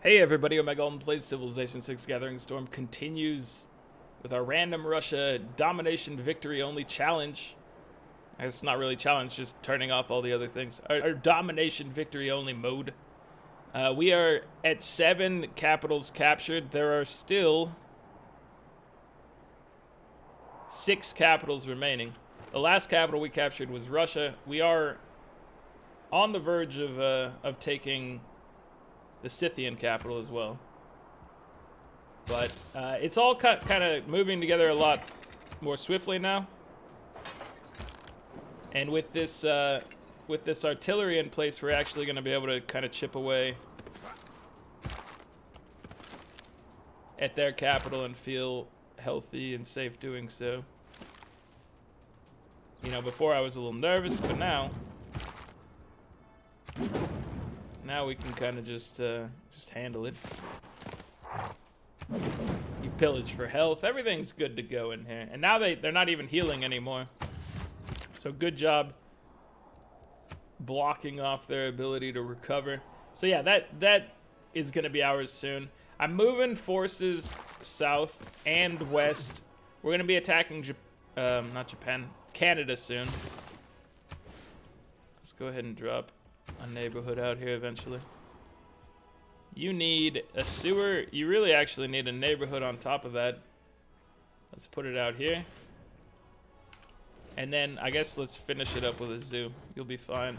Hey everybody, Omega Alden plays Civilization 6 Gathering Storm continues with our random Russia domination victory only challenge. It's not really challenge, just turning off all the other things. Our domination victory only mode. We are at 7 capitals captured. There are still 6 capitals remaining. The last capital we captured was Russia. We are on the verge of taking the Scythian capital as well. But it's all kind of moving together a lot more swiftly now. And with this artillery in place, we're actually going to be able to kind of chip away at their capital and feel healthy and safe doing so. You know, before I was a little nervous, but now we can kind of just handle it. You pillage for health. Everything's good to go in here. And now they're not even healing anymore. So good job blocking off their ability to recover. So yeah, that is going to be ours soon. I'm moving forces south and west. We're going to be attacking not Japan, Canada soon. Let's go ahead and drop a neighborhood out here eventually. You need a sewer. You really actually need a neighborhood on top of that. Let's put it out here. And then I guess let's finish it up with a zoo. You'll be fine.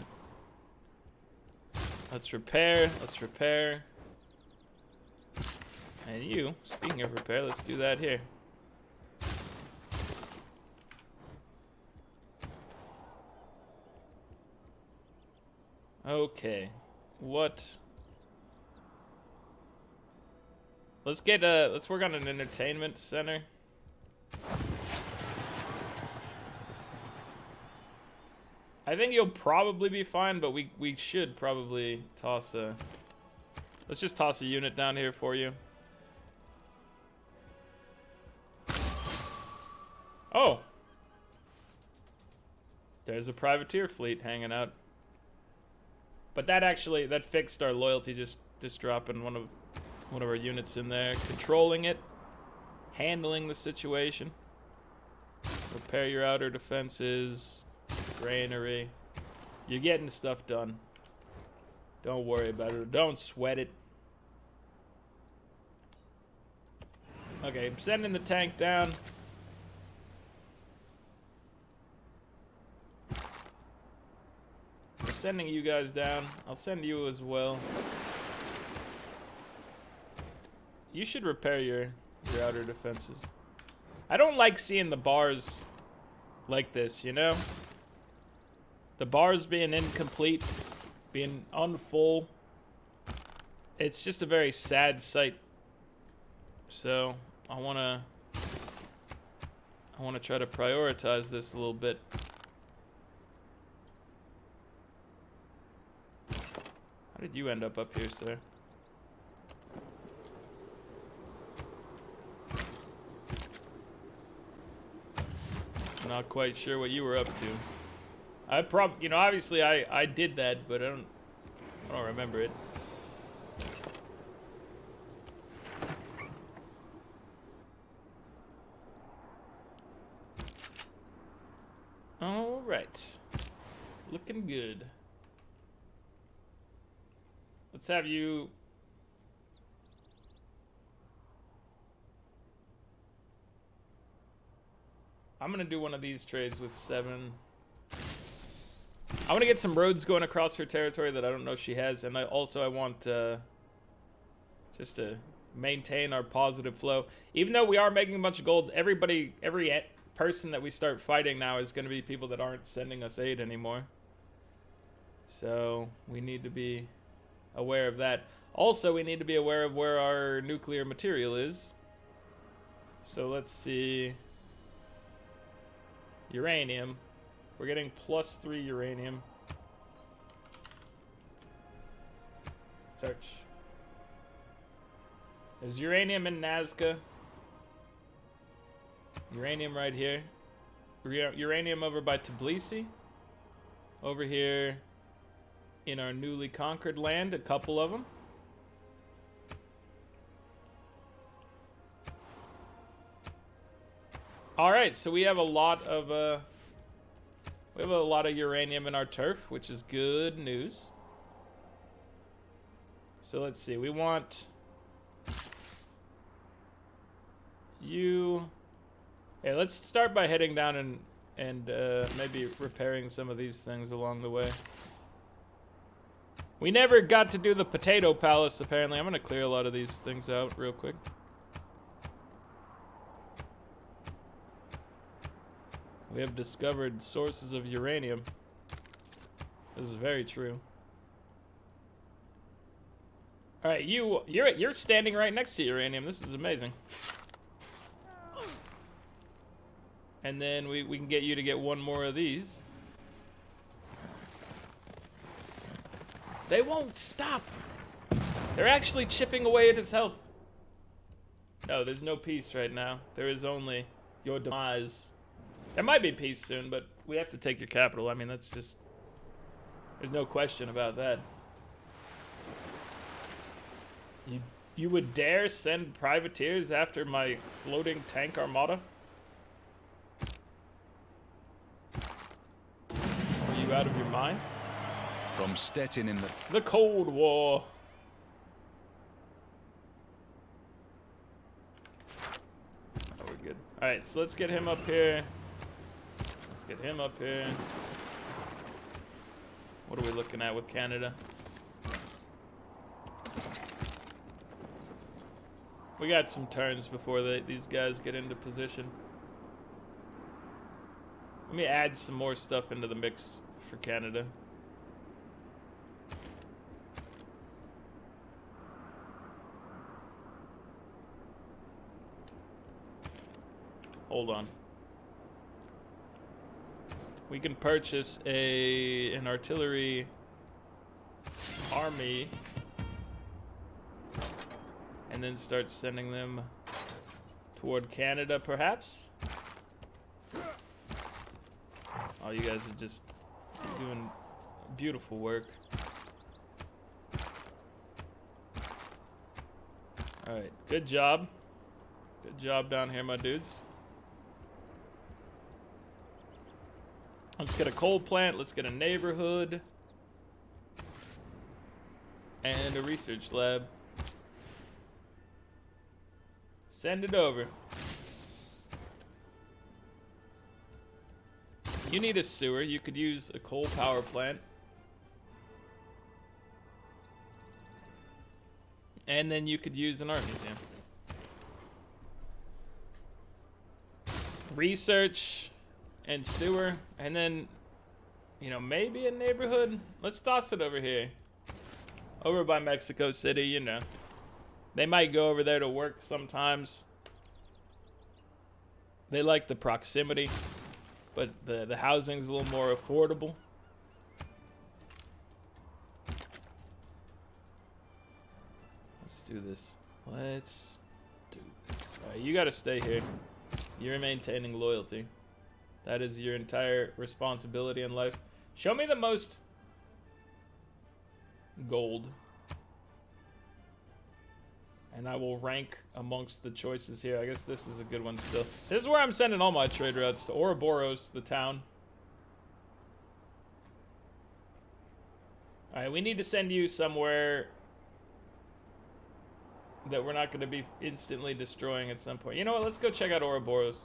Let's repair. Let's repair. And you, speaking of repair, let's do that here. Okay. What? Let's work on an entertainment center. I think you'll probably be fine, but we should probably toss let's just toss a unit down here for you. Oh. There's a privateer fleet hanging out. But that fixed our loyalty, just dropping one of our units in there, controlling it, handling the situation. Repair your outer defenses, granary. You're getting stuff done. Don't worry about it. Don't sweat it. Okay, I'm sending the tank down. We're sending you guys down. I'll send you as well. You should repair your outer defenses. I don't like seeing the bars like this, you know? The bars being incomplete, being unfull. It's just a very sad sight. So, I want to try to prioritize this a little bit. How did you end up here, sir? Not quite sure what you were up to. You know, obviously I did that, but I don't remember it. All right, looking good. Let's have you. I'm gonna do one of these trades with 7. I want to get some roads going across her territory that I don't know she has, and I want just to maintain our positive flow. Even though we are making a bunch of gold, every person that we start fighting now is going to be people that aren't sending us aid anymore. So we need to be aware of that. Also, we need to be aware of where our nuclear material is. So let's see. Uranium. We're getting +3 uranium. Search. There's uranium in Nazca. Uranium right here. Uranium over by Tbilisi. Over here in our newly conquered land, a couple of them. All right, so we have a lot of uranium in our turf, which is good news. So let's see. We want you. Hey, let's start by heading down and maybe repairing some of these things along the way. We never got to do the potato palace, apparently. I'm gonna clear a lot of these things out real quick. We have discovered sources of uranium. This is very true. All right, you're standing right next to uranium. This is amazing. And then we can get you to get one more of these. They won't stop. They're actually chipping away at his health. No, there's no peace right now. There is only your demise. There might be peace soon, but we have to take your capital. I mean, that's just... There's no question about that. You would dare send privateers after my floating tank armada? Are you out of your mind? From Stettin in the Cold War. Oh, we're good. All right, so let's get him up here. Let's get him up here. What are we looking at with Canada? We got some turns before these guys get into position. Let me add some more stuff into the mix for Canada. Hold on. We can purchase an artillery army and then start sending them toward Canada, perhaps? Oh, you guys are just doing beautiful work. Alright, good job. Good job down here, my dudes. Let's get a coal plant, let's get a neighborhood, and a research lab. Send it over. You need a sewer, you could use a coal power plant. And then you could use an art museum. Research and sewer, and then, you know, maybe a neighborhood. Let's toss it over here. Over by Mexico City, you know. They might go over there to work sometimes. They like the proximity, but the housing's a little more affordable. Let's do this. Let's do this. Alright, you gotta stay here. You're maintaining loyalty. That is your entire responsibility in life. Show me the most gold. And I will rank amongst the choices here. I guess this is a good one still. This is where I'm sending all my trade routes to Ouroboros, the town. Alright, we need to send you somewhere that we're not going to be instantly destroying at some point. You know what? Let's go check out Ouroboros.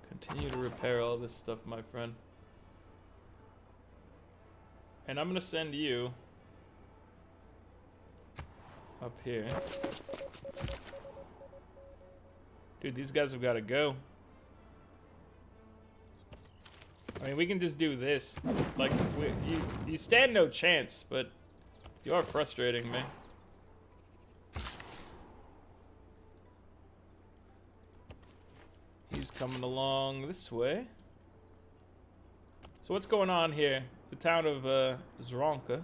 Continue to repair all this stuff, my friend. And I'm gonna send you up here. Dude, these guys have got to go. I mean, we can just do this. Like, you stand no chance, but you are frustrating me. He's coming along this way. So what's going on here? The town of Zronka.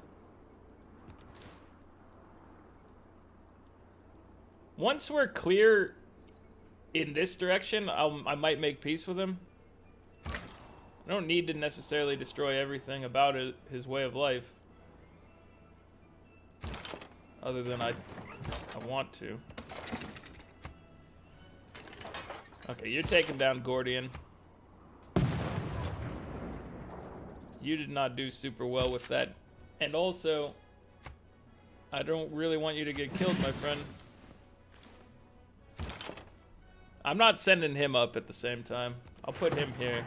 Once we're clear in this direction, I might make peace with him. I don't need to necessarily destroy everything about his way of life. Other than I I want to. Okay, you're taking down Gordian. You did not do super well with that. And also, I don't really want you to get killed, my friend. I'm not sending him up at the same time. I'll put him here.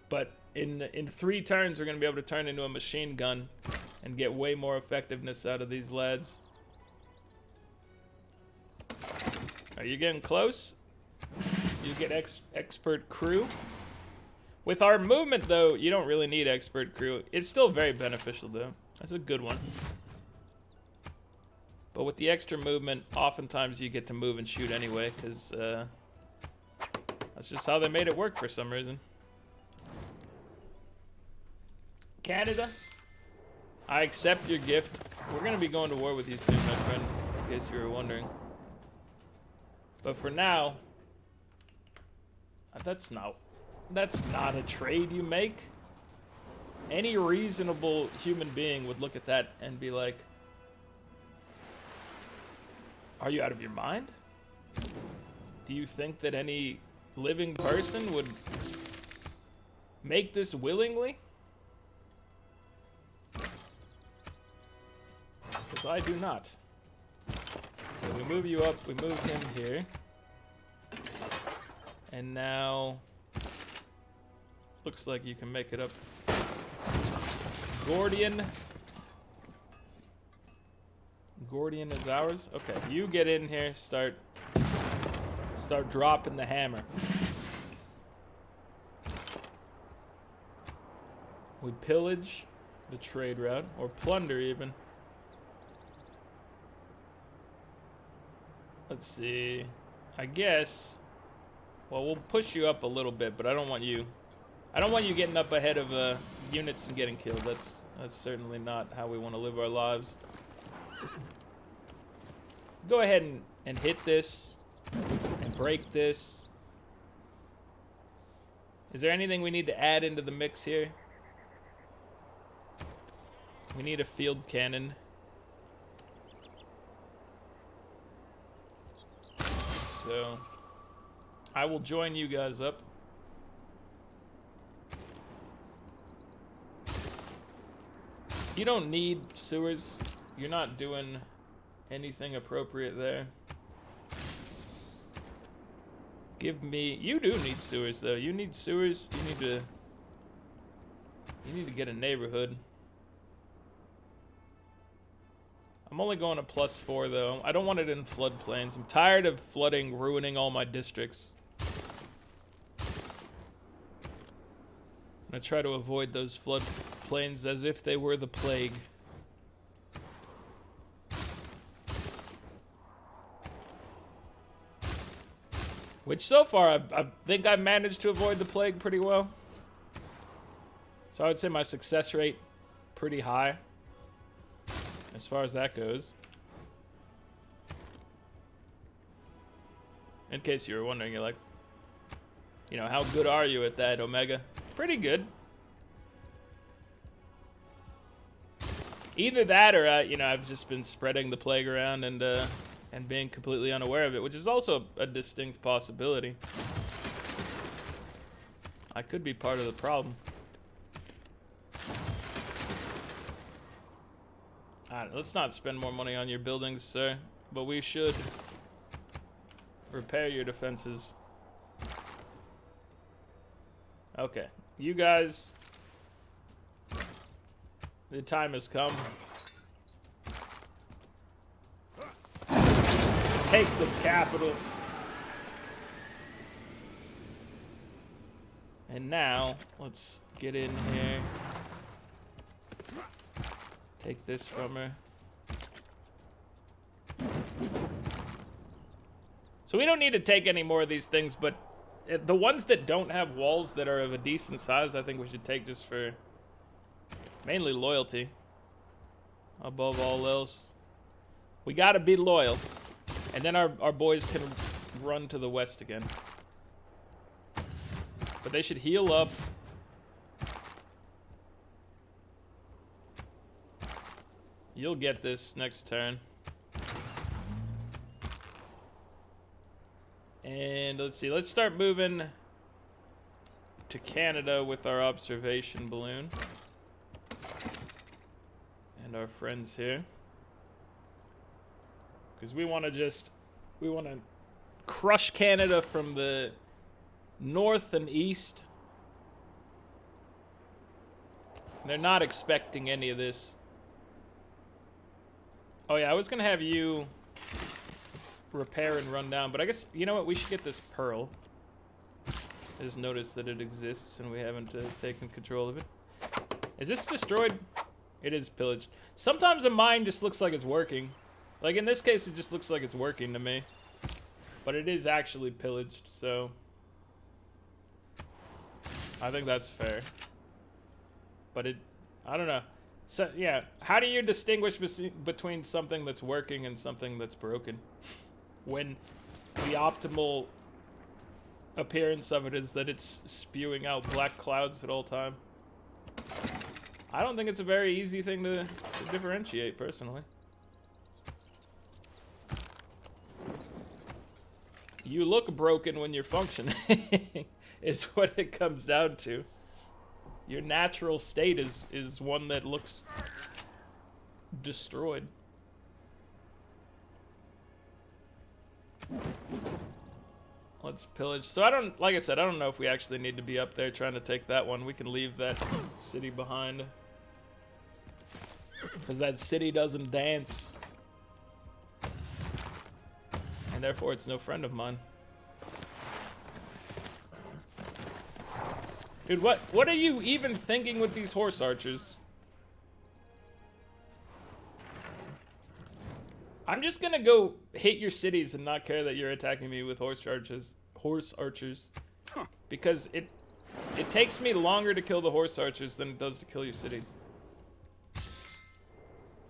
But in 3 turns, we're going to be able to turn into a machine gun and get way more effectiveness out of these lads. Are you getting close? You get expert crew. With our movement, though, you don't really need expert crew. It's still very beneficial, though. That's a good one. But with the extra movement, oftentimes you get to move and shoot anyway, because that's just how they made it work for some reason. Canada, I accept your gift. We're going to be going to war with you soon, my friend, in case you were wondering. But for now, that's not a trade you make. Any reasonable human being would look at that and be like, are you out of your mind? Do you think that any living person would make this willingly? Because I do not. So we move you up, we move him here. And now, looks like you can make it up. Gordian is ours. Okay, you get in here, start dropping the hammer. We pillage the trade route, or plunder even. Let's see. I guess. Well, we'll push you up a little bit, but I don't want you getting up ahead of units and getting killed. That's certainly not how we want to live our lives. Go ahead and hit this and break this. Is there anything we need to add into the mix here? We need a field cannon. So I will join you guys up. You don't need sewers. You're not doing anything appropriate there. Give me... You do need sewers, though. You need sewers. You need to get a neighborhood. I'm only going to +4, though. I don't want it in floodplains. I'm tired of flooding, ruining all my districts. I'm gonna try to avoid those floodplains as if they were the plague. Which so far, I think I've managed to avoid the plague pretty well. So I would say my success rate pretty high as far as that goes. In case you were wondering, you're like, you know, how good are you at that, Omega? Pretty good. Either that or, you know, I've just been spreading the plague around and being completely unaware of it, which is also a distinct possibility. I could be part of the problem. Let's not spend more money on your buildings, sir, but we should repair your defenses. Okay, you guys, the time has come. Take the capital. And now, let's get in here. Take this from her. So we don't need to take any more of these things, but the ones that don't have walls that are of a decent size, I think we should take just for mainly loyalty. Above all else. We gotta be loyal. And then our boys can run to the west again. But they should heal up. You'll get this next turn. And let's see. Let's start moving to Canada with our observation balloon. And our friends here. Because we want to crush Canada from the north and east. They're not expecting any of this. Oh yeah, I was gonna have you repair and run down, but I guess, you know what, we should get this pearl. I just noticed that it exists and we haven't taken control of it. Is this destroyed? It is pillaged. Sometimes a mine just looks like it's working. Like in this case, it just looks like it's working to me. But it is actually pillaged, so I think that's fair. But I don't know. So yeah, how do you distinguish between something that's working and something that's broken? When the optimal appearance of it is that it's spewing out black clouds at all time. I don't think it's a very easy thing to differentiate, personally. You look broken when you're functioning, is what it comes down to. Your natural state is one that looks destroyed. Let's pillage. So like I said, I don't know if we actually need to be up there trying to take that one. We can leave that city behind. Because that city doesn't dance. And therefore it's no friend of mine. Dude, what are you even thinking with these horse archers? I'm just gonna go hit your cities and not care that you're attacking me with horse archers. Because it takes me longer to kill the horse archers than it does to kill your cities.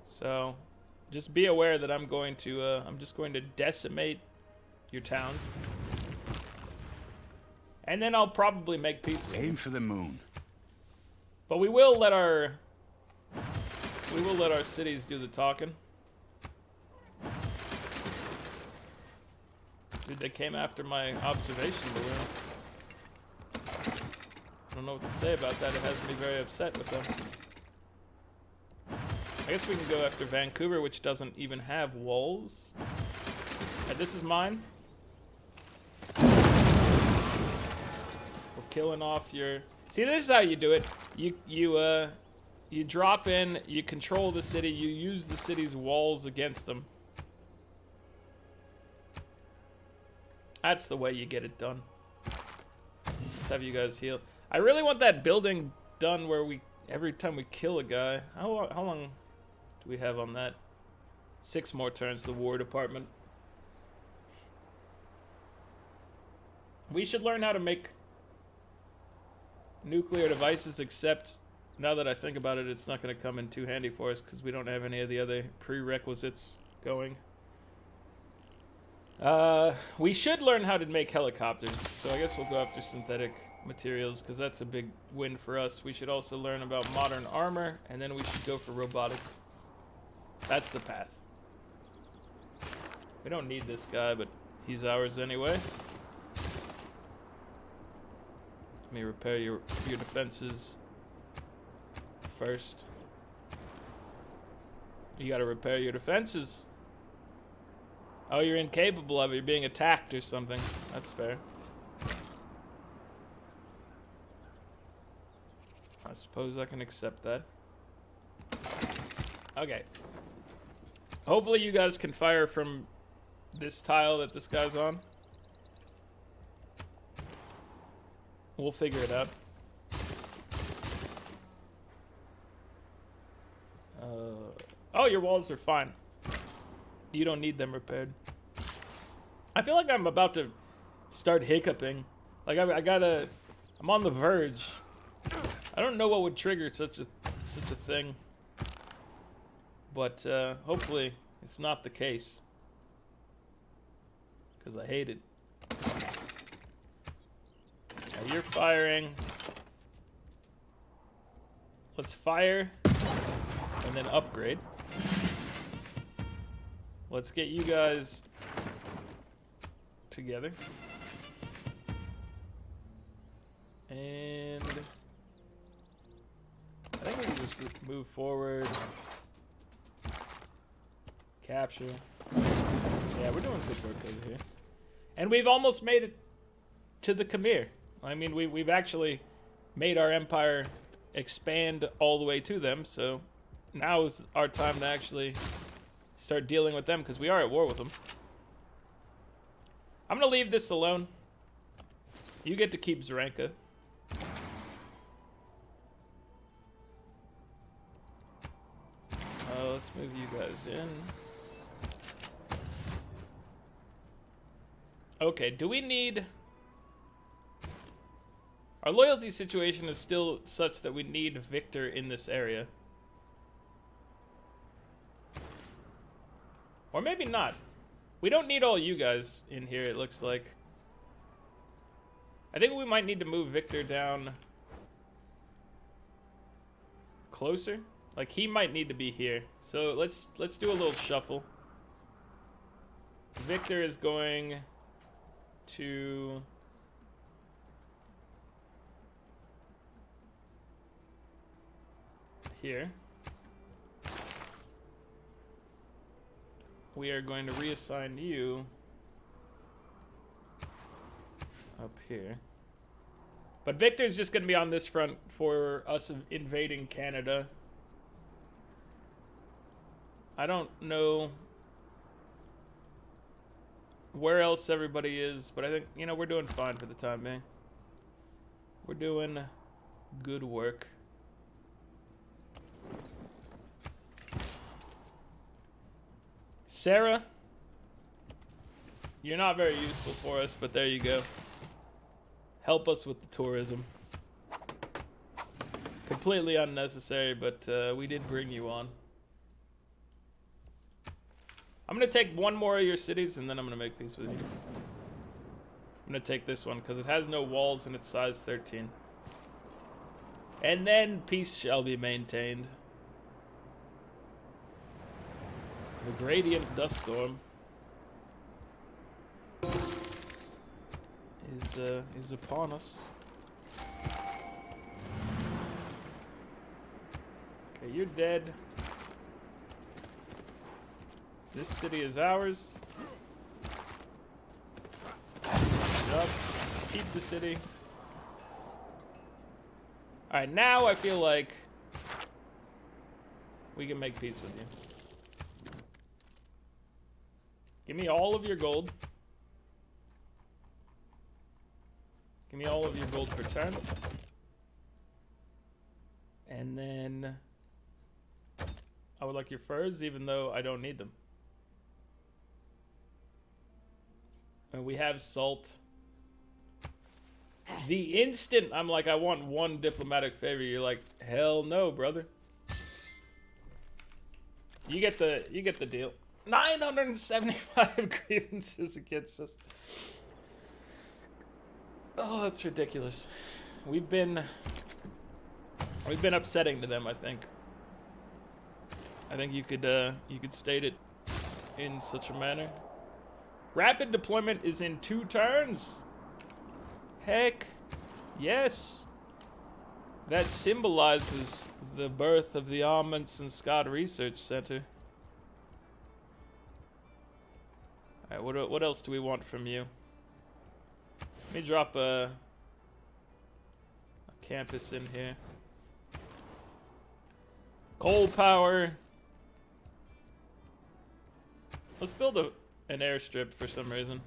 So, just be aware that I'm just going to decimate your towns. And then I'll probably make peace with you. Aim for the moon. But we will let our cities do the talking. Dude, they came after my observation balloon. I don't know what to say about that. It has me very upset with them. I guess we can go after Vancouver, which doesn't even have walls. And this is mine. We're killing off your... See, this is how you do it. You drop in, you control the city, you use the city's walls against them. That's the way you get it done. Let's have you guys heal. I really want that building done where every time we kill a guy. How long do we have on that? 6 more turns, the War Department. We should learn how to make nuclear devices, except now that I think about it, it's not going to come in too handy for us because we don't have any of the other prerequisites going. We should learn how to make helicopters, so I guess we'll go after synthetic materials because that's a big win for us. We should also learn about modern armor, and then we should go for robotics. That's the path. We don't need this guy, but he's ours anyway. Let me repair your defenses first. You gotta repair your defenses. Oh, you're incapable of it. You're being attacked or something. That's fair. I suppose I can accept that. Okay. Hopefully you guys can fire from this tile that this guy's on. We'll figure it out. Oh, your walls are fine. You don't need them repaired. I feel like I'm about to start hiccuping. Like I'm on the verge. I don't know what would trigger such a thing. But hopefully it's not the case. Because I hate it. Now you're firing. Let's fire and then upgrade. Let's get you guys together. And I think we can just move forward. Capture. Yeah, we're doing good work over here. And we've almost made it to the Khmer. I mean, we've actually made our empire expand all the way to them, so now is our time to actually start dealing with them, because we are at war with them. I'm gonna leave this alone. You get to keep Zaranka. Let's move you guys in. Okay, do we need... Our loyalty situation is still such that we need Victor in this area. Or maybe not. We don't need all you guys in here, it looks like. I think we might need to move Victor down closer. Like, he might need to be here. So let's do a little shuffle. Victor is going to... here. We are going to reassign you up here. But Victor's just going to be on this front for us invading Canada. I don't know where else everybody is, but I think, you know, we're doing fine for the time being. We're doing good work. Sarah, you're not very useful for us, but there you go. Help us with the tourism. Completely unnecessary, but we did bring you on. I'm going to take one more of your cities, and then I'm going to make peace with you. I'm going to take this one, because it has no walls, and it's size 13. And then peace shall be maintained. The gradient dust storm is upon us. Okay, you're dead. This city is ours. Up. Keep the city. Alright, now I feel like we can make peace with you. Give me all of your gold. Give me all of your gold per turn. And then I would like your furs, even though I don't need them. And we have salt. The instant I'm like, I want one diplomatic favor, you're like, hell no, brother. You get the deal. 975 grievances against us. Oh, that's ridiculous. We've been upsetting to them, I think. I think you could state it in such a manner. Rapid deployment is in 2 turns. Heck, yes. That symbolizes the birth of the Amundsen Scott Research Center. Alright, what else do we want from you? Let me drop a campus in here. Coal power. Let's build an airstrip for some reason.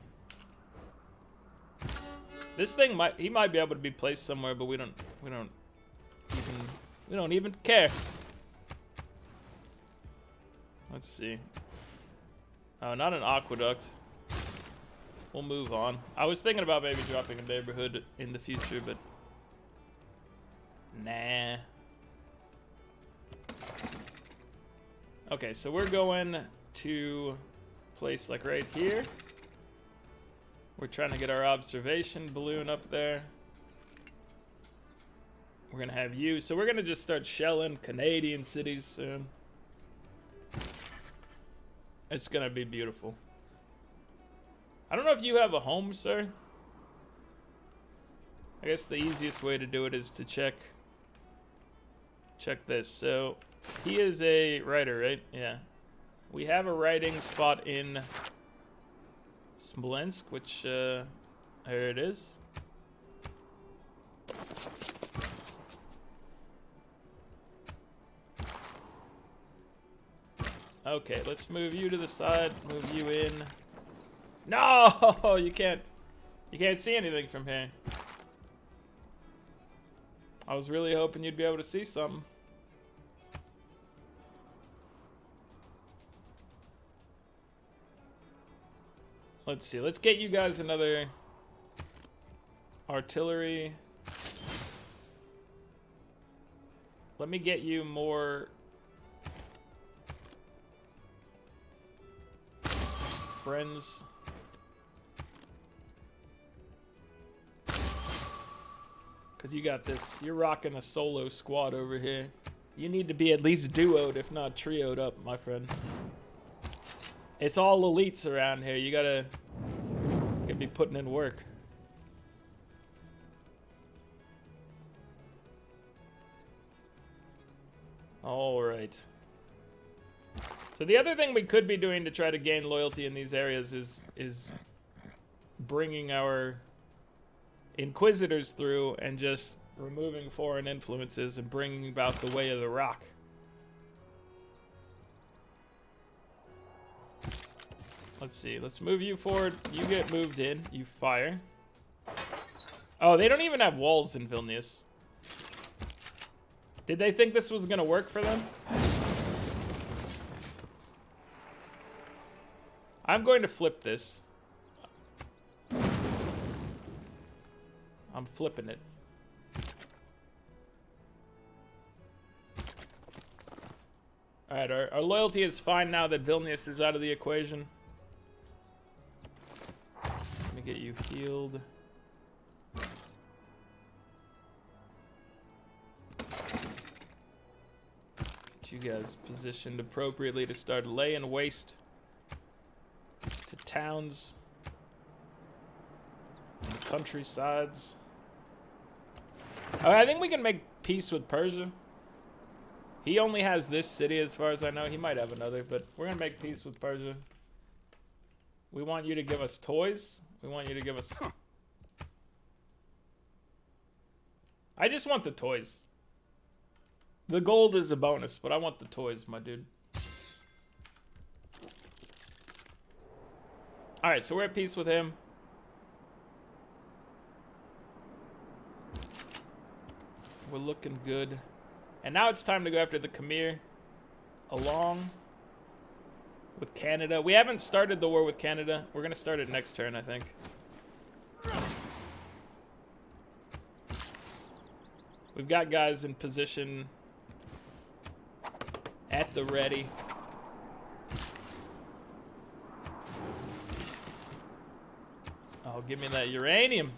This thing he might be able to be placed somewhere, but we don't even care. Let's see. Oh, not an aqueduct. We'll move on. I was thinking about maybe dropping a neighborhood in the future, but nah. Okay, so we're going to a place like right here. We're trying to get our observation balloon up there. We're gonna have you. So we're gonna just start shelling Canadian cities soon. It's gonna be beautiful. I don't know if you have a home, sir. I guess the easiest way to do it is to check this. So he is a writer, right? Yeah. We have a writing spot in Smolensk, which here it is. Okay, let's move you to the side, move you in. No, you can't see anything from here. I was really hoping you'd be able to see something. Let's see, let's get you guys another artillery. Let me get you more friends. Because you got this. You're rocking a solo squad over here. You need to be at least duoed, if not trioed up, my friend. It's all elites around here. You gotta be putting in work. All right. So the other thing we could be doing to try to gain loyalty in these areas is bringing our inquisitors through and just removing foreign influences and bringing about the way of the rock. Let's see. Let's move you forward. You get moved in. You fire. Oh, they don't even have walls in Vilnius. Did they think this was going to work for them? I'm going to flip this. I'm flipping it. Alright, our loyalty is fine now that Vilnius is out of the equation. Let me get you healed. Get you guys positioned appropriately to start laying waste to towns and the countrysides. Oh, I think we can make peace with Persia. He only has this city as far as I know. He might have another, but we're gonna make peace with Persia. We want you to give us toys. We want you to give us... I just want the toys. The gold is a bonus, but I want the toys, my dude. Alright, so we're at peace with him. We're looking good. And now it's time to go after the Khmer, along with Canada. We haven't started the war with Canada. We're going to start it next turn, I think. We've got guys in position at the ready. Oh, give me that uranium.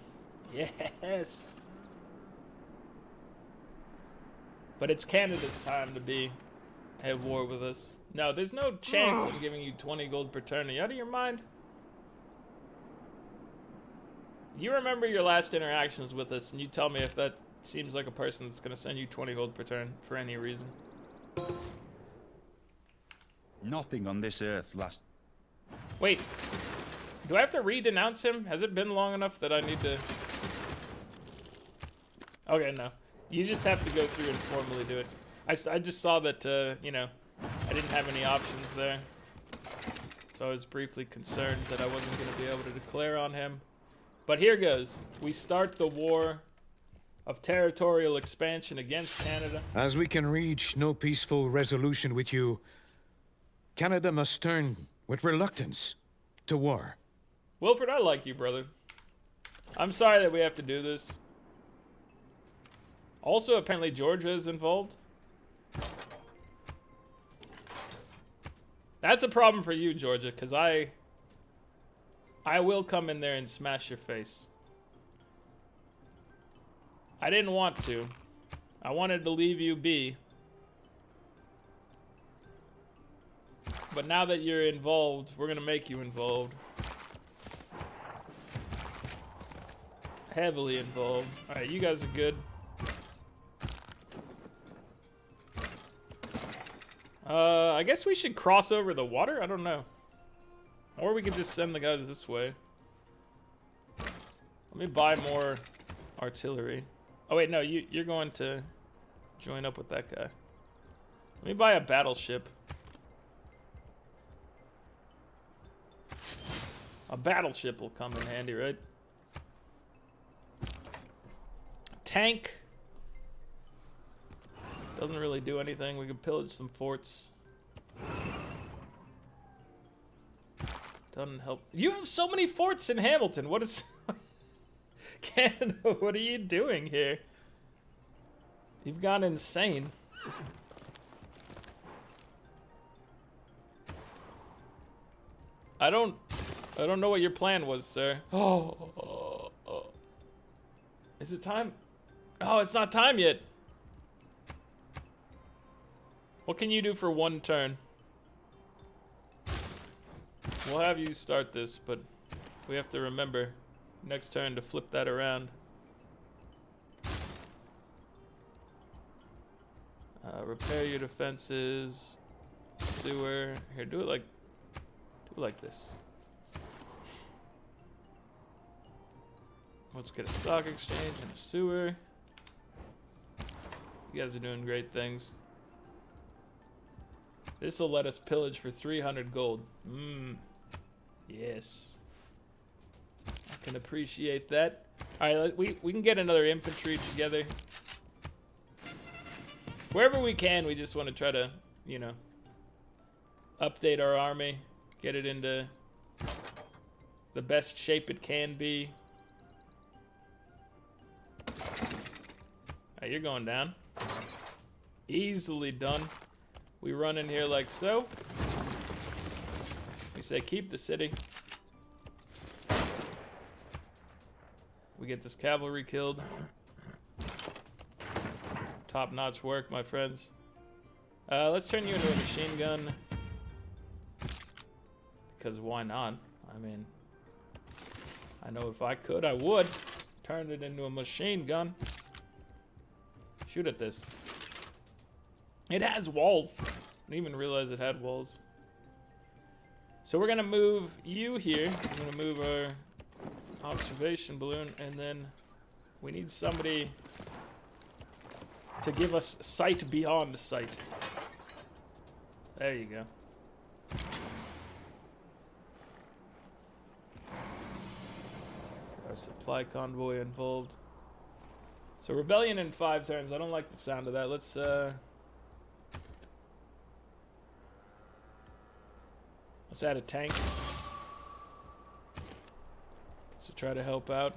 Yes. But it's Canada's time to be at war with us. No, there's no chance I'm giving you 20 gold per turn. Are you out of your mind? You remember your last interactions with us, and you tell me if that seems like a person that's going to send you 20 gold per turn for any reason. Nothing on this earth lasts. Wait. Do I have to re-denounce him? Has it been long enough that I need to... Okay, no. You just have to go through and formally do it. I just saw that, you know, I didn't have any options there. So I was briefly concerned that I wasn't going to be able to declare on him. But here goes. We start the war of territorial expansion against Canada. As we can reach no peaceful resolution with you, Canada must turn with reluctance to war. Wilfred, I like you, brother. I'm sorry that we have to do this. Also, apparently Georgia is involved. That's a problem for you, Georgia, because I will come in there and smash your face. I didn't want to. I wanted to leave you be. But now that you're involved, we're going to make you involved. heavily involved. Alright, you guys are good. I guess we should cross over the water? I don't know. Or we could just send the guys this way. Let me buy more artillery. Oh wait, no, you're going to join up with that guy. Let me buy a battleship. A battleship will come in handy, right? Tank. Doesn't really do anything. We can pillage some forts. Doesn't help. You have so many forts in Hamilton. What is... Canada, what are you doing here? You've gone insane. I don't know what your plan was, sir. Oh. Is it time? Oh, it's not time yet. What can you do for one turn? We'll have you start this, but we have to remember next turn to flip that around. Repair your defenses. Sewer. Here, do it like this. Let's get a stock exchange and a sewer. You guys are doing great things. This will let us pillage for 300 gold. Yes. I can appreciate that. Alright, we can get another infantry together. Wherever we can, we just want to try to, you know, update our army. Get it into the best shape it can be. Alright, you're going down. Easily done. We run in here like so. We say keep the city. We get this cavalry killed. Top-notch work, my friends. Let's turn you into a machine gun. Because why not? I mean, I know if I could, I would. Turn it into a machine gun. Shoot at this. It has walls. I didn't even realize it had walls. So we're gonna move you here. We're gonna move our observation balloon, and then we need somebody to give us sight beyond sight. There you go. Our supply convoy involved. So rebellion in 5 turns. I don't like the sound of that. Let's add a tank. So try to help out.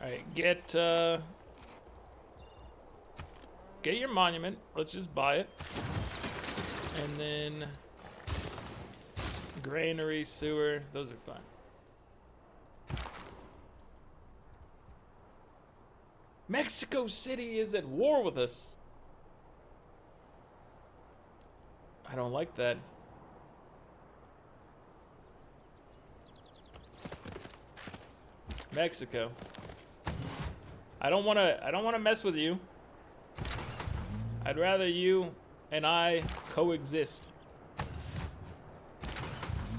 Alright, get your monument. Let's just buy it. And then granary, sewer, those are fine. Mexico City is at war with us. I don't like that. Mexico. I don't want to mess with you. I'd rather you and I coexist.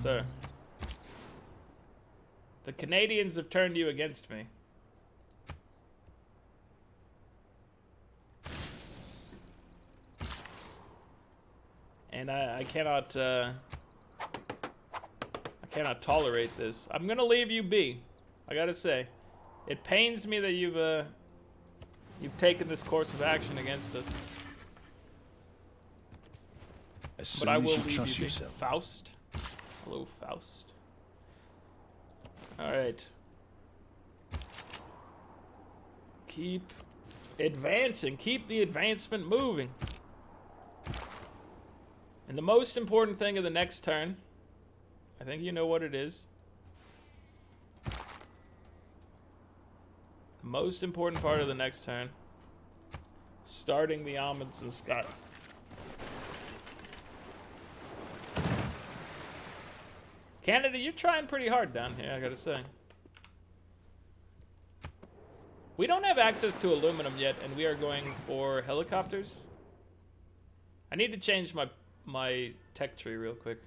Sir. The Canadians have turned you against me. And I cannot tolerate this. I'm gonna leave you be. I gotta say, it pains me that you've taken this course of action against us. But I will leave you be. Faust. Hello, Faust. All right. Keep advancing. Keep the advancement moving. And the most important thing of the next turn, I think you know what it is. The most important part of the next turn, starting the Amundsen Scott. Canada, you're trying pretty hard down here, I gotta say. We don't have access to aluminum yet, and we are going for helicopters. I need to change my tech tree real quick.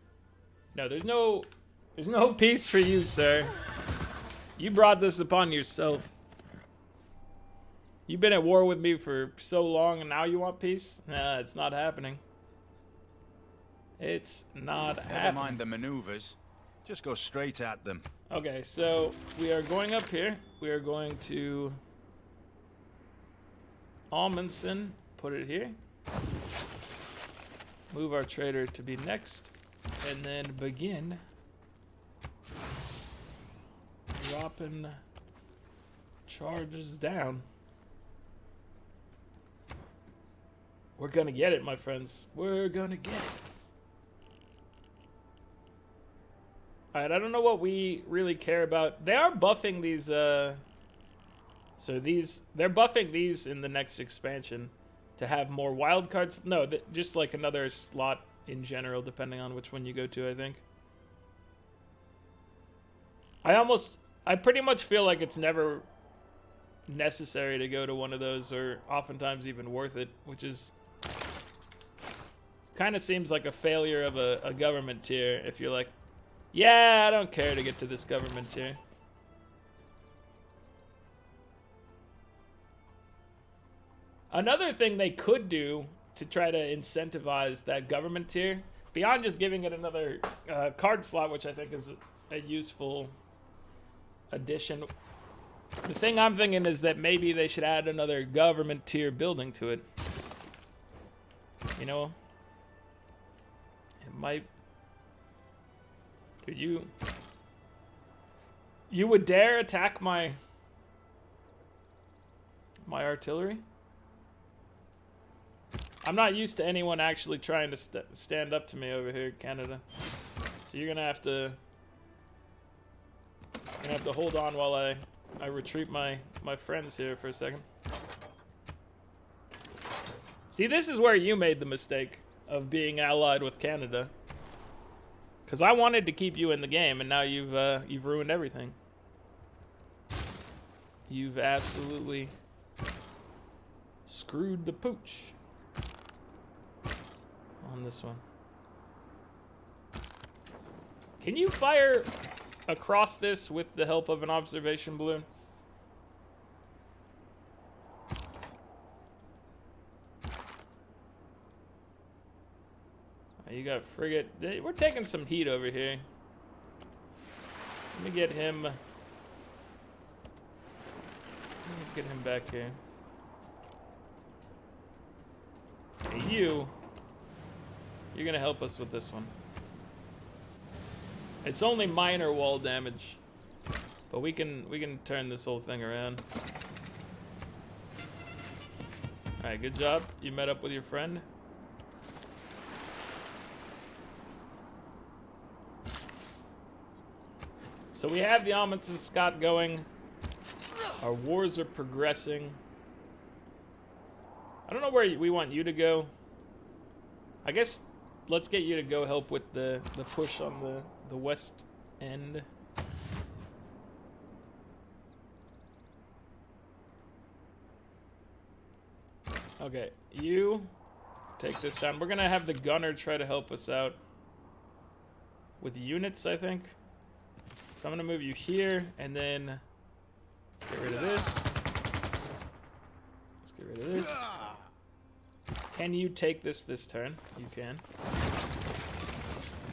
No, there's no peace for you, sir. You brought this upon yourself. You've been at war with me for so long, and now you want peace? Nah, it's not happening. It's not happening. Never mind the maneuvers. Just go straight at them. Okay, so we are going up here. We are going to Amundsen, put it here. Move our trader to be next, and then begin dropping charges down. We're gonna get it, my friends. We're gonna get it. Alright, I don't know what we really care about. They are buffing these, they're buffing these in the next expansion to have more wild cards. No, just like another slot in general, depending on which one you go to, I think. I pretty much feel like it's never necessary to go to one of those, or oftentimes even worth it, which is kind of seems like a failure of a government tier if you're like, yeah, I don't care to get to this government tier. Another thing they could do to try to incentivize that government tier, beyond just giving it another card slot, which I think is a useful addition, the thing I'm thinking is that maybe they should add another government tier building to it. You know? It might... Dude, you would dare attack my artillery? I'm not used to anyone actually trying to stand up to me over here, Canada. So you're gonna have to hold on while I retreat my friends here for a second. See, this is where you made the mistake of being allied with Canada. Because I wanted to keep you in the game, and now you've ruined everything. You've absolutely screwed the pooch on this one. Can you fire across this with the help of an observation balloon? You got a frigate. We're taking some heat over here. Let me get him. Let me get him back here. Hey, you're gonna help us with this one. It's only minor wall damage, but we can turn this whole thing around. All right, good job. You met up with your friend. So we have the Amundsen Scott going. Our wars are progressing. I don't know where we want you to go. I guess let's get you to go help with the push on the west end. Okay, you take this down. We're gonna have the gunner try to help us out with units, I think. So I'm gonna move you here, and then let's get rid of this. Let's get rid of this. Can you take this turn? You can.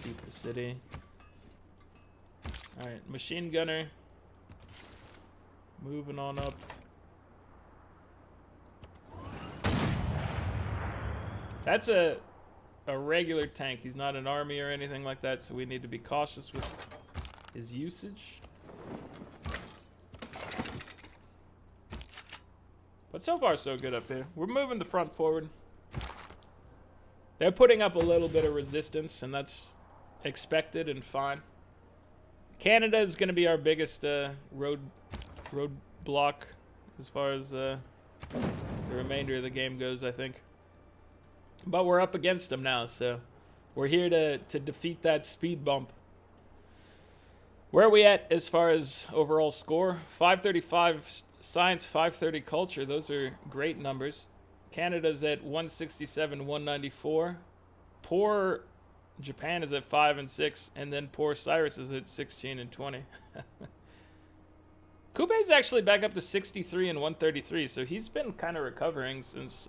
Keep the city. Alright, machine gunner. Moving on up. That's a regular tank. He's not an army or anything like that, so we need to be cautious with his usage. But so far so good up here. We're moving the front forward. They're putting up a little bit of resistance, and that's expected and fine. Canada is going to be our biggest road block as far as the remainder of the game goes, I think. But we're up against them now, so we're here to defeat that speed bump. Where are we at as far as overall score? 535 Science 530 culture. Those are great numbers. Canada's at 167, 194. Poor Japan is at 5 and 6, and then poor Cyrus is at 16 and 20. Kube's actually back up to 63 and 133, so he's been kind of recovering since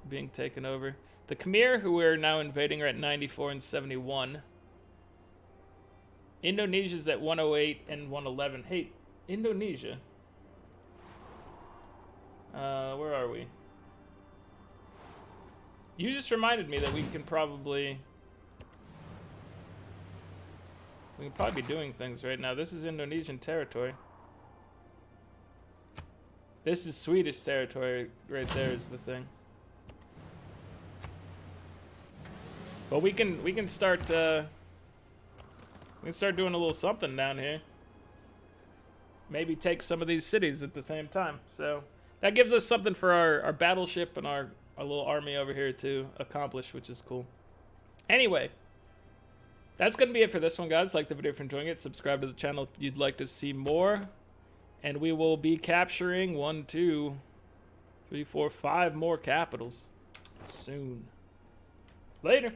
being taken over. The Khmer, who we're now invading, are at 94 and 71. Indonesia's at 108 and 111. Hey, Indonesia. Where are we? You just reminded me that we can probably be doing things right now. This is Indonesian territory. This is Swedish territory right there is the thing. But we can start doing a little something down here. Maybe take some of these cities at the same time. So that gives us something for our battleship and our little army over here to accomplish, which is cool. Anyway, that's going to be it for this one, guys. Like the video if you're enjoying it. Subscribe to the channel if you'd like to see more. And we will be capturing 1, 2, 3, 4, 5 more capitals soon. Later.